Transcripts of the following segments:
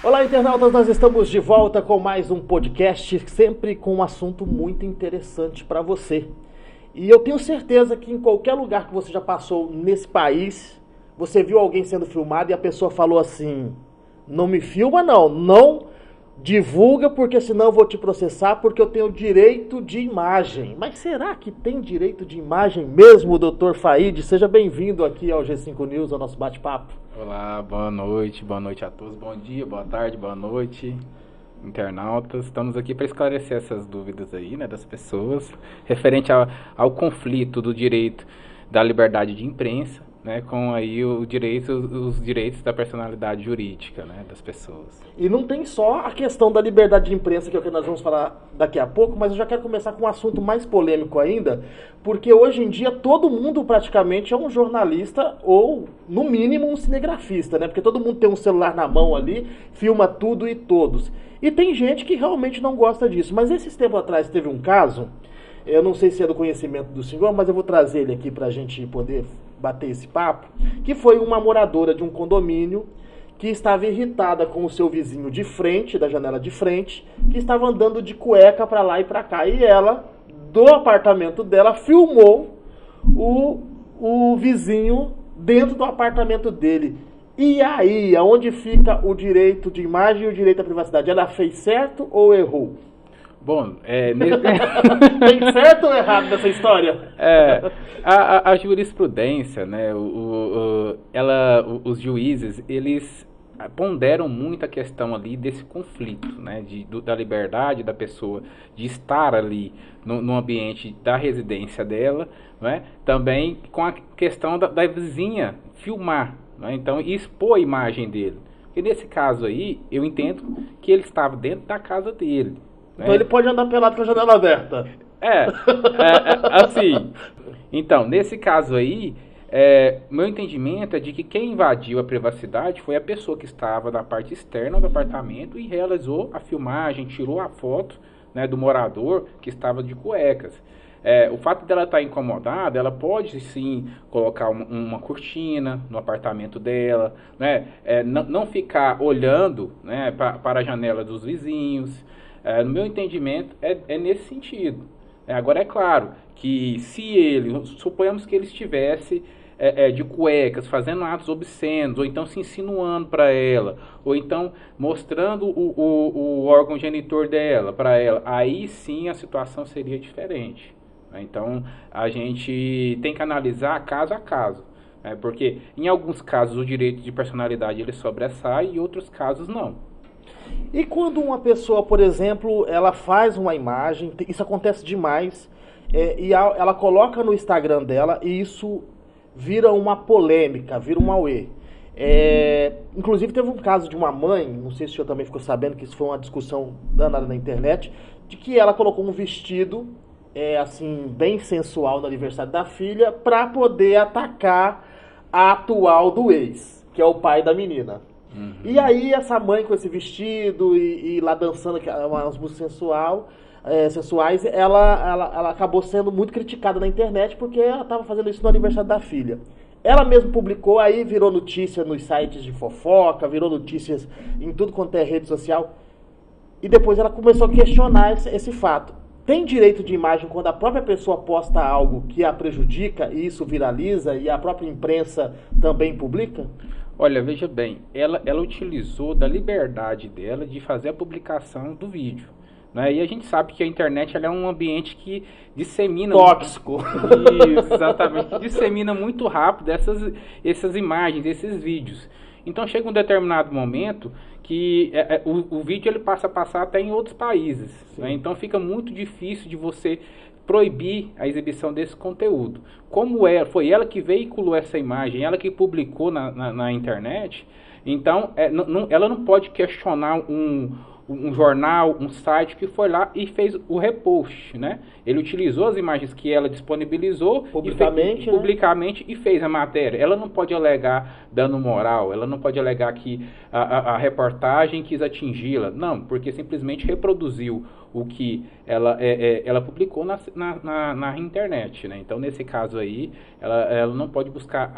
Olá, internautas, nós estamos de volta com mais um podcast, sempre com um assunto muito interessante para você. E eu tenho certeza que em qualquer lugar que você já passou nesse país, você viu alguém sendo filmado e a pessoa falou assim: não me filma não divulga porque senão eu vou te processar porque eu tenho direito de imagem. Mas será que tem direito de imagem mesmo, Dr. Faíde? Seja bem-vindo aqui ao G5 News, ao nosso bate-papo. Olá, boa noite a todos, bom dia, boa tarde, boa noite, internautas. Estamos aqui para esclarecer essas dúvidas aí, né, das pessoas, referente ao conflito do direito da liberdade de imprensa, né, com aí os direitos da personalidade jurídica, né, das pessoas. E não tem só a questão da liberdade de imprensa, que é o que nós vamos falar daqui a pouco, mas eu já quero começar com um assunto mais polêmico ainda, porque hoje em dia todo mundo praticamente é um jornalista ou, no mínimo, um cinegrafista, né? Porque todo mundo tem um celular na mão ali, filma tudo e todos. E tem gente que realmente não gosta disso, mas esses tempos atrás teve um caso, eu não sei se é do conhecimento do senhor, mas eu vou trazer ele aqui pra gente poder bater esse papo, que foi uma moradora de um condomínio que estava irritada com o seu vizinho de frente, da janela de frente, que estava andando de cueca para lá e para cá. E ela, do apartamento dela, filmou o vizinho dentro do apartamento dele. E aí, aonde fica o direito de imagem e o direito à privacidade? Ela fez certo ou errou? Bom, tem certo ou errado nessa história? A jurisprudência, né, os juízes, eles ponderam muito a questão ali desse conflito, né, da liberdade da pessoa de estar ali no ambiente da residência dela, né, também com a questão da vizinha filmar, né, então expor a imagem dele. E nesse caso aí, eu entendo que ele estava dentro da casa dele. Então ele pode andar pelado com a janela aberta. Assim. Então, nesse caso aí, meu entendimento é de que quem invadiu a privacidade foi a pessoa que estava na parte externa do apartamento e realizou a filmagem, tirou a foto, né, do morador que estava de cuecas. O fato dela estar incomodada, ela pode sim colocar uma cortina no apartamento dela, né, não ficar olhando, né, para a janela dos vizinhos. No meu entendimento, é nesse sentido. Agora, é claro que suponhamos que ele estivesse de cuecas, fazendo atos obscenos, ou então se insinuando para ela, ou então mostrando o órgão genitor dela para ela, aí sim a situação seria diferente. Então, a gente tem que analisar caso a caso, porque em alguns casos o direito de personalidade ele sobressai e em outros casos não. E quando uma pessoa, por exemplo, ela faz uma imagem, isso acontece demais, ela coloca no Instagram dela e isso vira uma polêmica, vira um auê. Inclusive teve um caso de uma mãe, não sei se o senhor também ficou sabendo que isso foi uma discussão danada na internet, de que ela colocou um vestido, assim, bem sensual no aniversário da filha, para poder atacar a atual do ex, que é o pai da menina. Uhum. E aí essa mãe com esse vestido e lá dançando umas músicas sensuais, ela acabou sendo muito criticada na internet porque ela estava fazendo isso no aniversário da filha. Ela mesma publicou, aí virou notícia nos sites de fofoca, virou notícias em tudo quanto é rede social. E depois ela começou a questionar esse fato. Tem direito de imagem quando a própria pessoa posta algo que a prejudica e isso viraliza e a própria imprensa também publica? Olha, veja bem, ela utilizou da liberdade dela de fazer a publicação do vídeo, né? E a gente sabe que a internet ela é um ambiente que dissemina... Tóxico. Isso, exatamente. Dissemina muito rápido essas imagens, esses vídeos. Então chega um determinado momento que o vídeo ele passa a passar até em outros países, né? Então fica muito difícil de você proibir a exibição desse conteúdo. Como foi ela que veiculou essa imagem, ela que publicou na internet, então ela não pode questionar um jornal, um site que foi lá e fez o repost, né? Ele utilizou as imagens que ela disponibilizou publicamente e fez a matéria. Ela não pode alegar dano moral, ela não pode alegar que a reportagem quis atingi-la, não, porque simplesmente reproduziu o que ela publicou na internet, né? Então, nesse caso aí, ela não pode buscar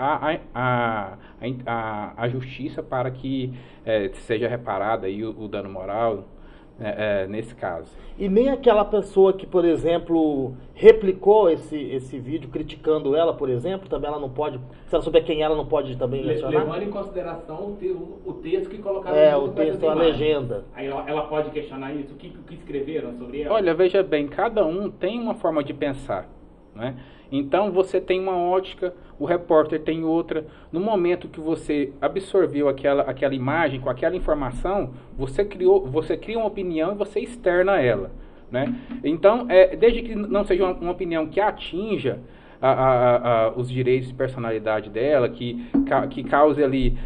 a justiça para que seja reparado aí o dano moral, nesse caso. E nem aquela pessoa que, por exemplo, replicou esse vídeo criticando ela, por exemplo, também ela não pode, se ela souber quem ela, não pode também mencionar? Levando em consideração o texto que colocaram o texto, a legenda. Aí ela pode questionar isso, o que escreveram sobre ela? Olha, veja bem, cada um tem uma forma de pensar, né? Então você tem uma ótica, o repórter tem outra. No momento que você absorveu aquela imagem com aquela informação, você cria uma opinião e você externa ela, né? Então, desde que não seja uma opinião que atinja os direitos de personalidade dela, que cause ali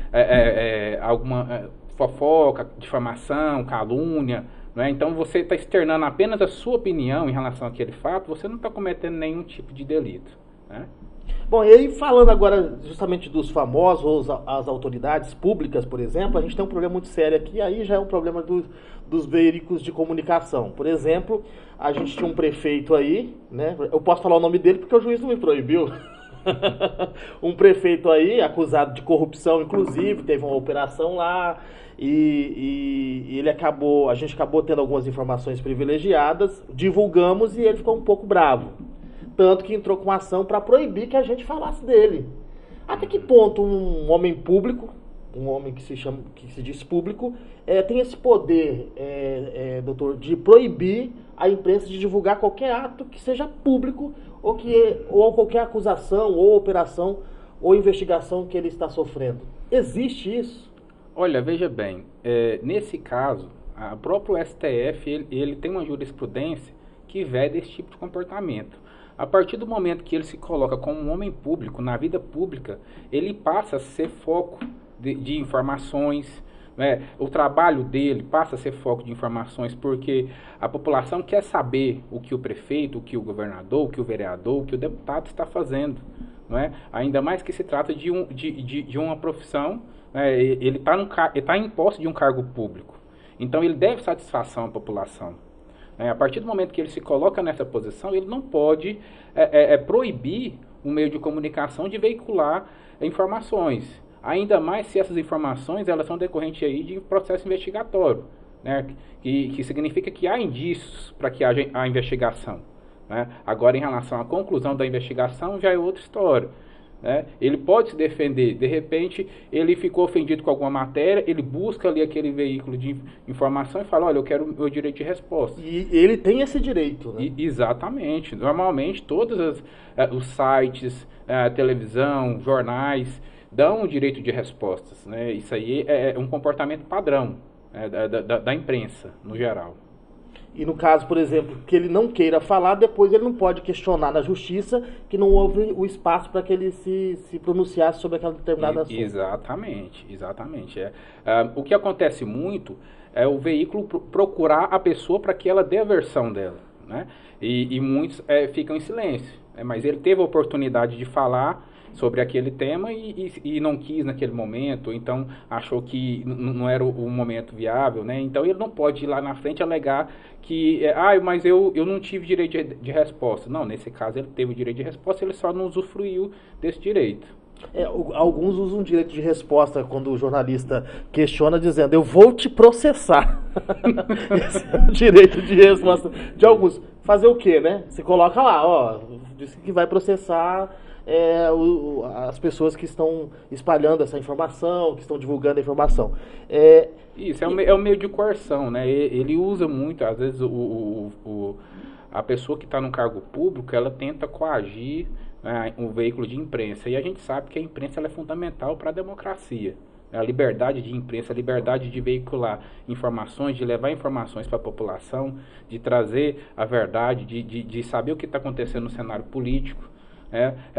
alguma fofoca, difamação, calúnia, né? Então você está externando apenas a sua opinião em relação àquele fato, você não está cometendo nenhum tipo de delito, né? Bom, e aí falando agora justamente dos famosos, as autoridades públicas, por exemplo, a gente tem um problema muito sério aqui, aí já é um problema dos veículos de comunicação. Por exemplo, a gente tinha um prefeito aí, né? Eu posso falar o nome dele porque o juiz não me proibiu. Um prefeito aí, acusado de corrupção, inclusive, teve uma operação lá, e a gente acabou tendo algumas informações privilegiadas, divulgamos e ele ficou um pouco bravo. Tanto que entrou com ação para proibir que a gente falasse dele. Até que ponto um homem público, um homem que se diz público, tem esse poder, doutor, de proibir a imprensa de divulgar qualquer ato que seja público ou qualquer acusação ou operação ou investigação que ele está sofrendo? Existe isso? Olha, veja bem, nesse caso, o próprio STF ele tem uma jurisprudência que veda esse tipo de comportamento. A partir do momento que ele se coloca como um homem público, na vida pública, ele passa a ser foco de informações, né? O trabalho dele passa a ser foco de informações, porque a população quer saber o que o prefeito, o que o governador, o que o vereador, o que o deputado está fazendo, não é? Ainda mais que se trata de uma profissão, né? Ele está em posse de um cargo público, então ele deve satisfação à população. A partir do momento que ele se coloca nessa posição, ele não pode proibir o meio de comunicação de veicular informações. Ainda mais se essas informações elas são decorrentes aí de processo investigatório, né? Que significa que há indícios para que haja a investigação, né? Agora, em relação à conclusão da investigação, já é outra história, né? Ele pode se defender, de repente ele ficou ofendido com alguma matéria, ele busca ali aquele veículo de informação e fala, olha, eu quero o meu direito de resposta. E ele tem esse direito, né? Exatamente. Normalmente todos os sites, televisão, jornais dão o direito de respostas, né? Isso aí é um comportamento padrão, da imprensa no geral. E no caso, por exemplo, que ele não queira falar, depois ele não pode questionar na justiça que não houve o espaço para que ele se pronunciasse sobre aquela determinada assunto. Exatamente. O que acontece muito é o veículo procurar a pessoa para que ela dê a versão dela, né? E muitos ficam em silêncio, né? Mas ele teve a oportunidade de falar sobre aquele tema e não quis naquele momento, então achou que não era o momento viável, né? Então ele não pode ir lá na frente alegar que, mas eu não tive direito de resposta. Não, nesse caso ele teve o direito de resposta, ele só não usufruiu desse direito. Alguns usam direito de resposta quando o jornalista questiona, dizendo, eu vou te processar. Esse é o direito de resposta de alguns. Fazer o quê, né? Você coloca lá, disse que vai processar as pessoas que estão espalhando essa informação, que estão divulgando a informação. Isso, é um meio de coerção, né? Ele usa muito, às vezes, a pessoa que está no cargo público, ela tenta coagir, né, um veículo de imprensa. E a gente sabe que a imprensa ela é fundamental para a democracia. A liberdade de imprensa, a liberdade de veicular informações, de levar informações para a população, de trazer a verdade, de saber o que está acontecendo no cenário político.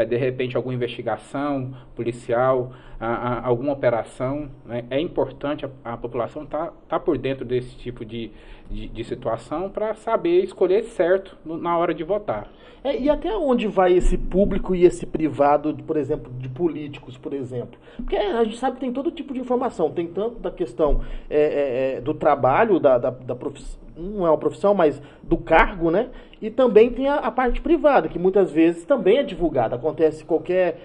De repente alguma investigação policial, alguma operação, né? É importante a população tá por dentro desse tipo de situação para saber escolher certo na hora de votar. E até onde vai esse público e esse privado, por exemplo, de políticos, por exemplo? Porque a gente sabe que tem todo tipo de informação, tem tanto da questão do trabalho, não é uma profissão, mas do cargo, né? E também tem a parte privada, que muitas vezes também é divulgada. Acontece qualquer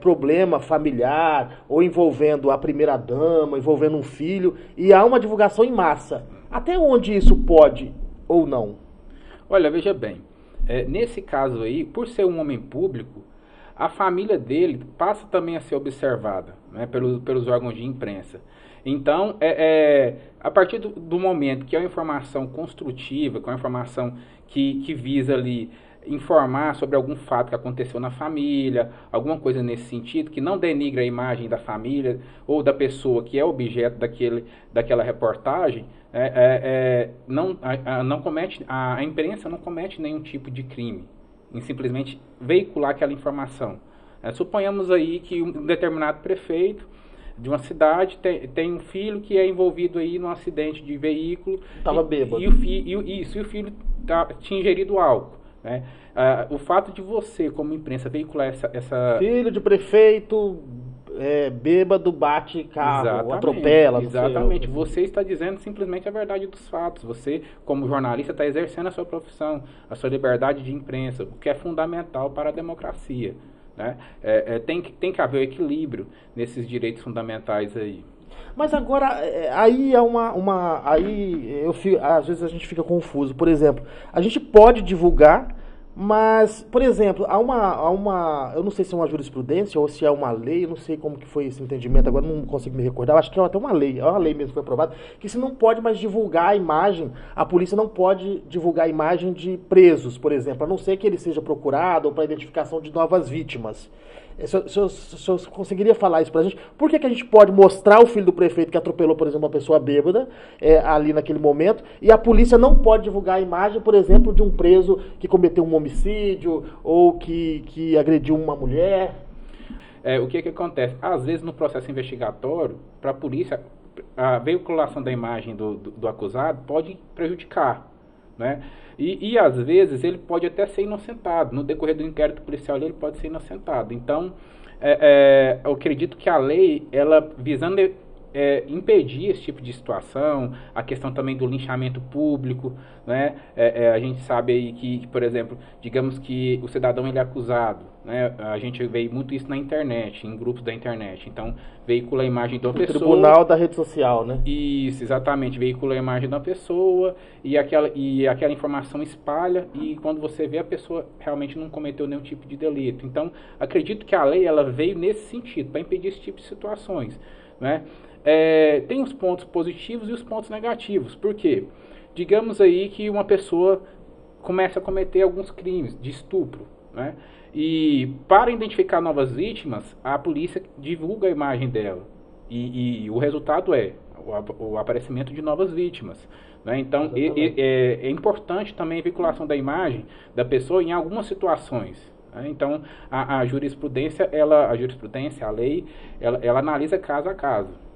problema familiar, ou envolvendo a primeira-dama, envolvendo um filho, e há uma divulgação em massa. Até onde isso pode ou não? Olha, veja bem, nesse caso aí, por ser um homem público, a família dele passa também a ser observada, né, pelos órgãos de imprensa. Então, a partir do momento que é uma informação construtiva, que é uma informação que visa ali informar sobre algum fato que aconteceu na família, alguma coisa nesse sentido, que não denigra a imagem da família ou da pessoa que é objeto daquela reportagem, a imprensa não comete nenhum tipo de crime em simplesmente veicular aquela informação. Suponhamos aí que um determinado prefeito de uma cidade tem um filho que é envolvido aí num acidente de veículo. Estava bêbado. E o filho tinha ingerido álcool. Né? O fato de você, como imprensa, veicular essa... Filho de prefeito, bêbado, bate carro, atropela. Exatamente. Você está dizendo simplesmente a verdade dos fatos. Você, como jornalista, está exercendo a sua profissão, a sua liberdade de imprensa, o que é fundamental para a democracia. Né? Tem que haver equilíbrio nesses direitos fundamentais aí. Mas agora, aí às vezes a gente fica confuso. Por exemplo, a gente pode divulgar, mas, por exemplo, eu não sei se é uma jurisprudência ou se é uma lei, eu não sei como que foi esse entendimento, agora não consigo me recordar, eu acho que é até uma lei mesmo que foi aprovada, que se não pode mais divulgar a imagem, a polícia não pode divulgar a imagem de presos, por exemplo, a não ser que ele seja procurado ou para identificação de novas vítimas. Se eu conseguiria falar isso pra gente, por que a gente pode mostrar o filho do prefeito que atropelou, por exemplo, uma pessoa bêbada ali naquele momento, e a polícia não pode divulgar a imagem, por exemplo, de um preso que cometeu um homicídio ou que agrediu uma mulher? O que acontece? Às vezes no processo investigatório, para a polícia, a veiculação da imagem do acusado pode prejudicar, né? E às vezes ele pode até ser inocentado. No decorrer do inquérito policial ele pode ser inocentado. Então, eu acredito que a lei, ela visando impedir esse tipo de situação, a questão também do linchamento público, né? A gente sabe aí que, por exemplo, digamos que o cidadão ele é acusado, né? A gente vê muito isso na internet, em grupos da internet. Então, veicula a imagem de uma pessoa. Tribunal da rede social, né? Isso, exatamente. Veicula a imagem da pessoa e aquela informação espalha, e quando você vê, a pessoa realmente não cometeu nenhum tipo de delito. Então, acredito que a lei ela veio nesse sentido, para impedir esse tipo de situações, né? Tem os pontos positivos e os pontos negativos. Por quê? Digamos aí que uma pessoa começa a cometer alguns crimes de estupro, né? E para identificar novas vítimas, a polícia divulga a imagem dela. E o resultado é o aparecimento de novas vítimas, né? Então, é importante também a veiculação da imagem da pessoa em algumas situações. Então, a jurisprudência, a lei, ela analisa caso a caso.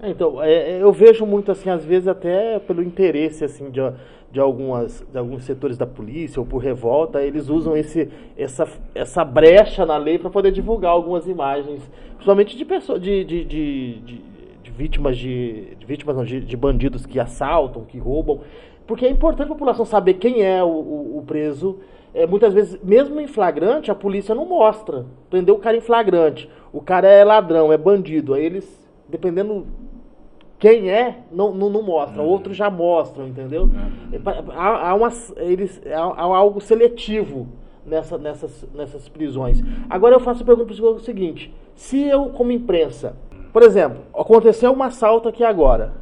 Então, eu vejo muito assim, às vezes até pelo interesse assim de alguns setores da polícia ou por revolta, eles usam essa brecha na lei para poder divulgar algumas imagens, principalmente de pessoas, de vítimas de bandidos que assaltam, que roubam, porque é importante a população saber quem é o preso. Muitas vezes, mesmo em flagrante, a polícia não mostra. Prendeu o cara em flagrante, o cara é ladrão, é bandido, aí eles, dependendo quem não mostra, outros já mostram, entendeu? Há algo seletivo nessas prisões. Agora eu faço a pergunta para o seguinte: se eu, como imprensa, por exemplo, aconteceu um assalto aqui agora,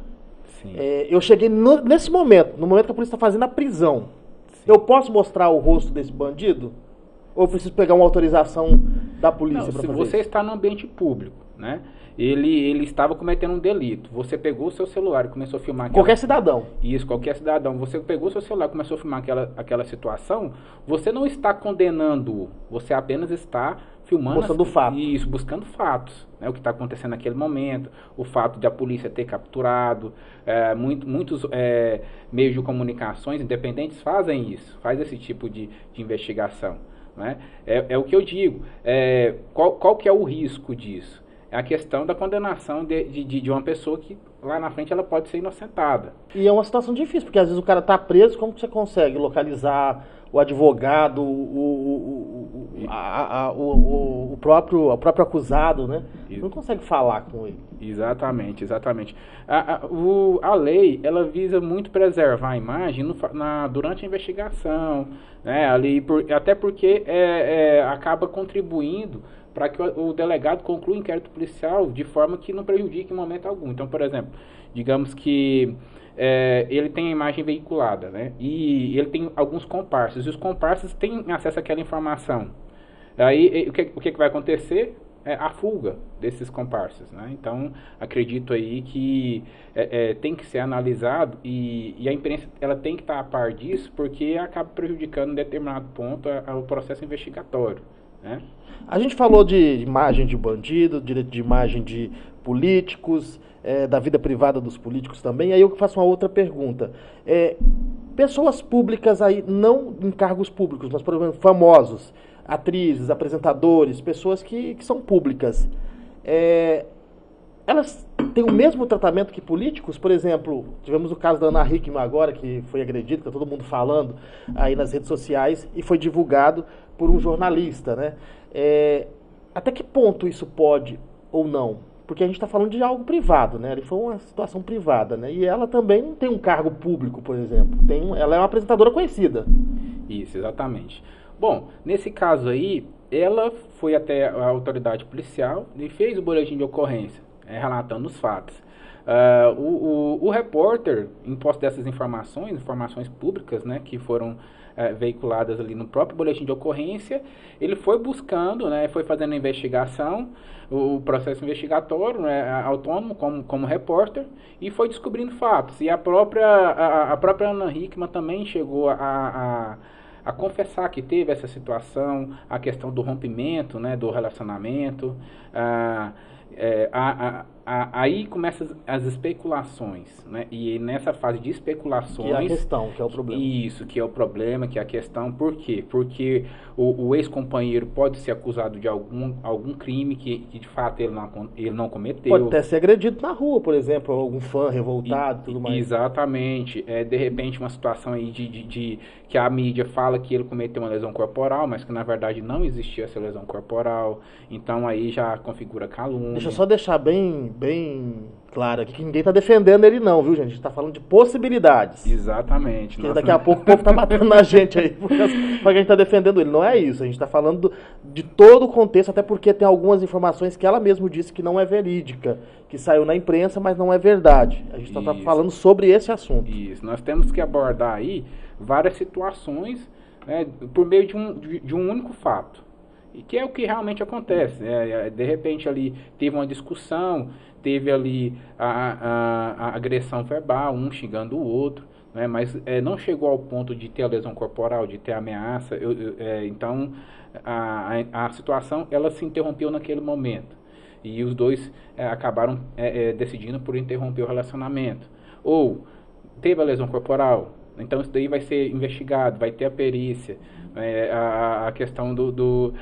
eu cheguei nesse momento, no momento que a polícia está fazendo a prisão, eu posso mostrar o rosto desse bandido? Ou eu preciso pegar uma autorização da polícia para fazer isso? Se você está no ambiente público, né? Ele estava cometendo um delito. Você pegou o seu celular e começou a filmar... Qualquer cidadão. Isso, qualquer cidadão. Você pegou o seu celular e começou a filmar aquela situação, você não está condenando-o. Você apenas está filmando... Buscando fatos. Isso, buscando fatos. Né, o que está acontecendo naquele momento, o fato de a polícia ter capturado. Muitos meios de comunicações independentes fazem isso. Faz esse tipo de investigação. Né? É o que eu digo. Qual que é o risco disso? é a questão da condenação de uma pessoa que lá na frente ela pode ser inocentada. E é uma situação difícil, porque às vezes o cara está preso, como que você consegue localizar o advogado, o próprio acusado, né? Isso. Não consegue falar com ele. Exatamente. A lei, ela visa muito preservar a imagem durante a investigação, né? Até porque acaba contribuindo para que o delegado conclua o inquérito policial de forma que não prejudique em momento algum. Então, por exemplo, digamos que ele tem a imagem veiculada, né? E ele tem alguns comparsas, e os comparsas têm acesso àquela informação. Aí, o que vai acontecer? A fuga desses comparsas, né? Então, acredito aí que tem que ser analisado e a imprensa ela tem que estar a par disso, porque acaba prejudicando em determinado ponto o processo investigatório, né? A gente falou de imagem de bandido, direito de imagem de políticos, da vida privada dos políticos também. Aí eu faço uma outra pergunta. Pessoas públicas aí, não em cargos públicos, mas, por exemplo, famosos, atrizes, apresentadores, pessoas que são públicas, elas têm o mesmo tratamento que políticos? Por exemplo, tivemos o caso da Ana Hickman agora, que foi agredida, tá todo mundo falando aí nas redes sociais, e foi divulgado por um jornalista, né? Até que ponto isso pode ou não? Porque a gente está falando de algo privado, né? Ele foi uma situação privada, né? E ela também não tem um cargo público, por exemplo. Ela é uma apresentadora conhecida. Isso, exatamente. Bom, nesse caso aí, ela foi até a autoridade policial e fez o boletim de ocorrência, relatando os fatos. O repórter, em posse dessas informações públicas, né, que foram veiculadas ali no próprio boletim de ocorrência, ele foi buscando, né, foi fazendo a investigação, o processo investigatório, né, autônomo como repórter, e foi descobrindo fatos. E a própria Ana Hickman também chegou a confessar que teve essa situação, a questão do rompimento, né, do relacionamento. Aí começam as especulações, né? E nessa fase de especulações... Que é a questão, que é o problema. Isso, que é o problema, que é a questão. Por quê? Porque o ex-companheiro pode ser acusado de algum crime que de fato ele não cometeu. Pode até ser agredido na rua, por exemplo, algum fã revoltado e tudo mais. Exatamente. De repente uma situação aí de que a mídia fala que ele cometeu uma lesão corporal, mas que na verdade não existia essa lesão corporal. Então aí já configura calúnia. Deixa eu só deixar bem claro aqui que ninguém está defendendo ele não, viu, gente? A gente está falando de possibilidades. Exatamente. Porque daqui a pouco o povo está batendo na gente aí, porque a gente está defendendo ele. Não é isso, a gente está falando de todo o contexto, até porque tem algumas informações que ela mesma disse que não é verídica, que saiu na imprensa, mas não é verdade. A gente está falando sobre esse assunto. Isso, nós temos que abordar aí várias situações, né, por meio de um único fato. E que é o que realmente acontece. De repente ali teve uma discussão, teve ali a agressão verbal, um xingando o outro, né, mas não chegou ao ponto de ter a lesão corporal, de ter ameaça. Então a situação ela se interrompeu naquele momento. E os dois acabaram decidindo por interromper o relacionamento. Ou teve a lesão corporal, então isso daí vai ser investigado, vai ter a perícia, a questão do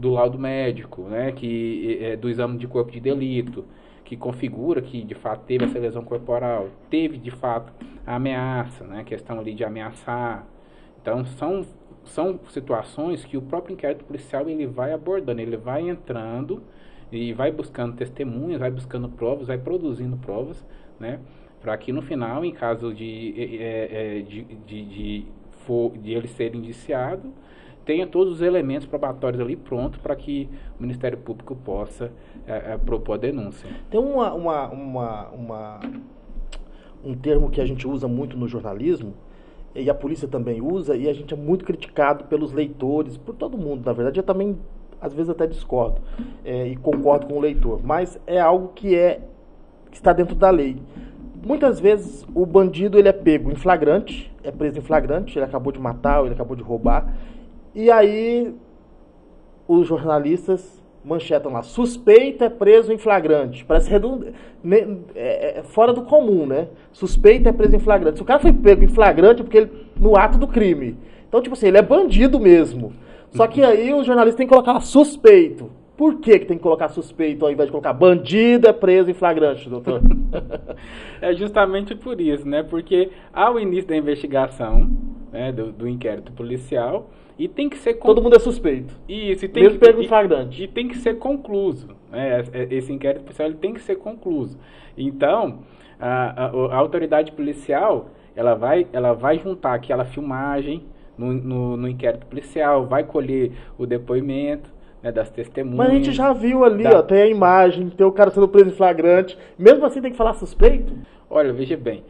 laudo médico, né, do exame de corpo de delito, que configura que de fato teve essa lesão corporal, teve de fato a ameaça, né, a questão ali de ameaçar. Então são situações que o próprio inquérito policial ele vai abordando, ele vai entrando e vai buscando testemunhas, vai buscando provas, vai produzindo provas, né, para que no final, em caso de ele ser indiciado, tenha todos os elementos probatórios ali prontos para que o Ministério Público possa propor a denúncia. Tem um termo que a gente usa muito no jornalismo, e a polícia também usa, e a gente é muito criticado pelos leitores, por todo mundo, na verdade. Eu também, às vezes, até discordo e concordo com o leitor, mas é algo que está dentro da lei. Muitas vezes o bandido ele é pego em flagrante, é preso em flagrante, ele acabou de matar, ou ele acabou de roubar, e aí os jornalistas manchetam lá, suspeita é preso em flagrante. Parece fora do comum, né? Suspeita é preso em flagrante. Se o cara foi pego em flagrante é porque ele, no ato do crime. Então, tipo assim, ele é bandido mesmo. Só que aí o jornalista tem que colocar lá, suspeito. Por que tem que colocar suspeito ao invés de colocar bandido é preso em flagrante, doutor? É justamente por isso, né? Porque ao início da investigação, né, do inquérito policial, e tem que ser... Todo mundo é suspeito. Isso, e tem mesmo pego em flagrante. E tem que ser concluso, né? Esse inquérito policial ele tem que ser concluso. Então, a autoridade policial, ela vai juntar aquela filmagem no inquérito policial, vai colher o depoimento, né, das testemunhas. Mas a gente já viu ali, ó, tem a imagem, tem o cara sendo preso em flagrante. Mesmo assim tem que falar suspeito? Olha, veja bem,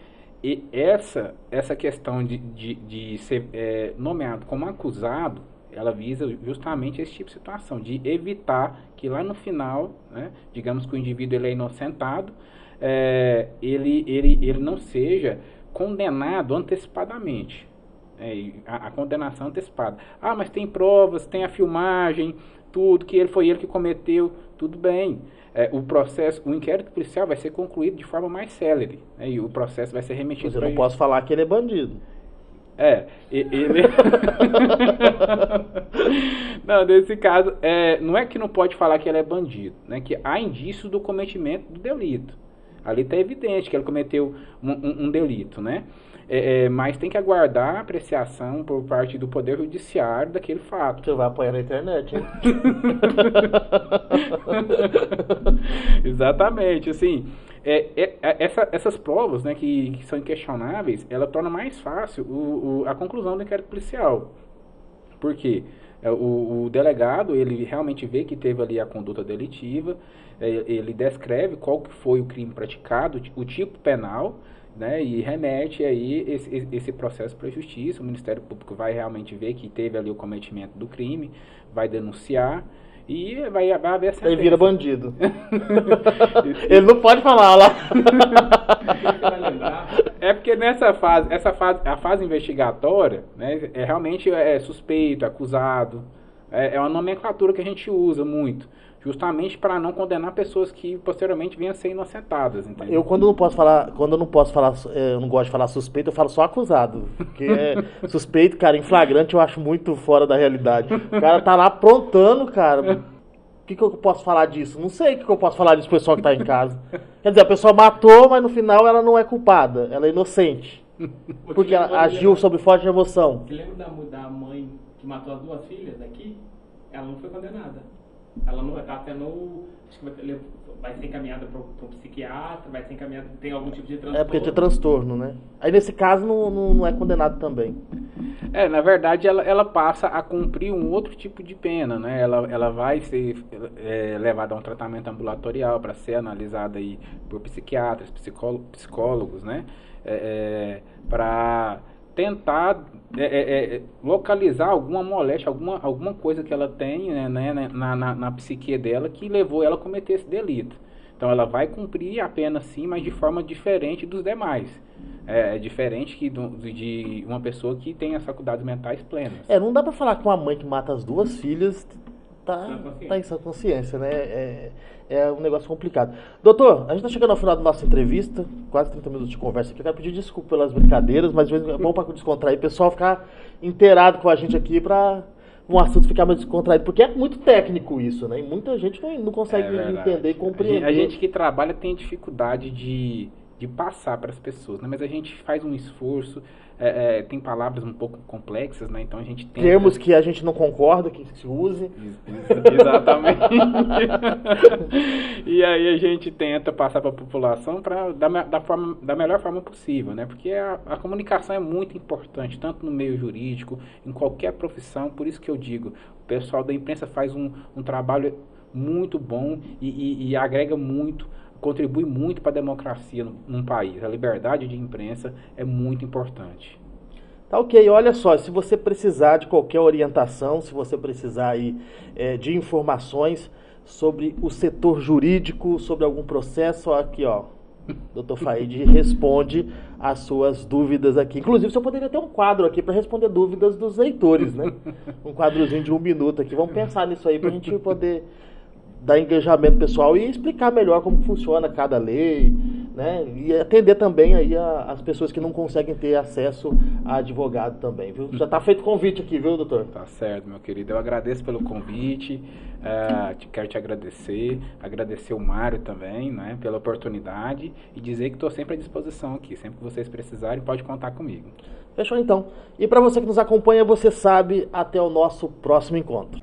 e essa questão de ser nomeado como acusado, ela visa justamente esse tipo de situação, de evitar que lá no final, né, digamos que o indivíduo ele é inocentado, ele não seja condenado antecipadamente. A condenação antecipada. Mas tem provas, tem a filmagem, tudo, que foi ele que cometeu, tudo bem. O inquérito policial vai ser concluído de forma mais célere, né, e o processo vai ser remetido. Mas eu não posso falar que ele é bandido. Ele... Não, nesse caso, não é que não pode falar que ele é bandido, né, que há indícios do cometimento do delito. Ali está evidente que ele cometeu um delito, né? Mas tem que aguardar a apreciação por parte do Poder Judiciário daquele fato. Você vai apanhar na internet, hein? Exatamente, assim, essas provas, né, que são inquestionáveis, ela torna mais fácil a conclusão do inquérito policial. Por quê? O delegado, ele realmente vê que teve ali a conduta delitiva, ele descreve qual que foi o crime praticado, o tipo penal, né, e remete aí esse processo para a justiça. O Ministério Público vai realmente ver que teve ali o cometimento do crime, vai denunciar e vai haver essa... Ele vira bandido. Ele não pode falar lá. Porque nessa fase, a fase investigatória, né, realmente suspeito, acusado, é uma nomenclatura que a gente usa muito, justamente para não condenar pessoas que posteriormente venham a ser inocentadas, entendeu? Eu quando eu não gosto de falar suspeito, eu falo só acusado, porque suspeito, cara, em flagrante eu acho muito fora da realidade. O cara tá lá aprontando, cara. O que eu posso falar disso? Não sei o que eu posso falar disso pro pessoal que tá em casa. Quer dizer, a pessoa matou, mas no final ela não é culpada, ela é inocente. Porque ela agiu sob forte emoção. Você lembra da mãe que matou as 2 filhas aqui? Ela não foi condenada. Ela não está tendo... Acho que vai ser encaminhada para o psiquiatra, vai ser encaminhada... Tem algum tipo de transtorno. Porque tem transtorno, né? Aí nesse caso não é condenado também. Na verdade ela passa a cumprir um outro tipo de pena, né? Ela vai ser levada a um tratamento ambulatorial para ser analisada aí por psiquiatras, psicólogos, né? Para tentar localizar alguma moléstia, alguma coisa que ela tem, né, na psique dela que levou ela a cometer esse delito. Então ela vai cumprir a pena sim, mas de forma diferente dos demais. Diferente de uma pessoa que tem as faculdades mentais plenas. Não dá pra falar que uma mãe que mata as 2 filhas tá em sua consciência, né? É um negócio complicado. Doutor, a gente tá chegando ao final da nossa entrevista, quase 30 minutos de conversa aqui. Eu quero pedir desculpa pelas brincadeiras, mas é bom para descontrair, o pessoal ficar inteirado com a gente aqui para um assunto ficar mais descontraído, porque é muito técnico isso, né? E muita gente não consegue entender e compreender. A gente que trabalha tem dificuldade de passar para as pessoas, né? Mas a gente faz um esforço, tem palavras um pouco complexas, né? Então a gente tenta... Termos que a gente não concorda que se use. Exatamente. E aí a gente tenta passar para a população da melhor forma possível, né? Porque a comunicação é muito importante, tanto no meio jurídico, em qualquer profissão. Por isso que eu digo, o pessoal da imprensa faz um trabalho muito bom e agrega muito, contribui muito para a democracia num país. A liberdade de imprensa é muito importante. Tá ok, olha só, se você precisar de qualquer orientação, se você precisar aí, de informações sobre o setor jurídico, sobre algum processo, aqui ó, Dr. Faíde responde as suas dúvidas aqui. Inclusive, você poderia ter um quadro aqui para responder dúvidas dos leitores, né? Um quadrozinho de 1 minuto aqui. Vamos pensar nisso aí para a gente poder dar engajamento pessoal e explicar melhor como funciona cada lei, né? E atender também aí as pessoas que não conseguem ter acesso a advogado também, viu? Já está feito convite aqui, viu, doutor? Tá certo, meu querido. Eu agradeço pelo convite, quero te agradecer o Mário também, né, pela oportunidade e dizer que estou sempre à disposição aqui. Sempre que vocês precisarem, pode contar comigo. Fechou então. E para você que nos acompanha, você sabe, até o nosso próximo encontro.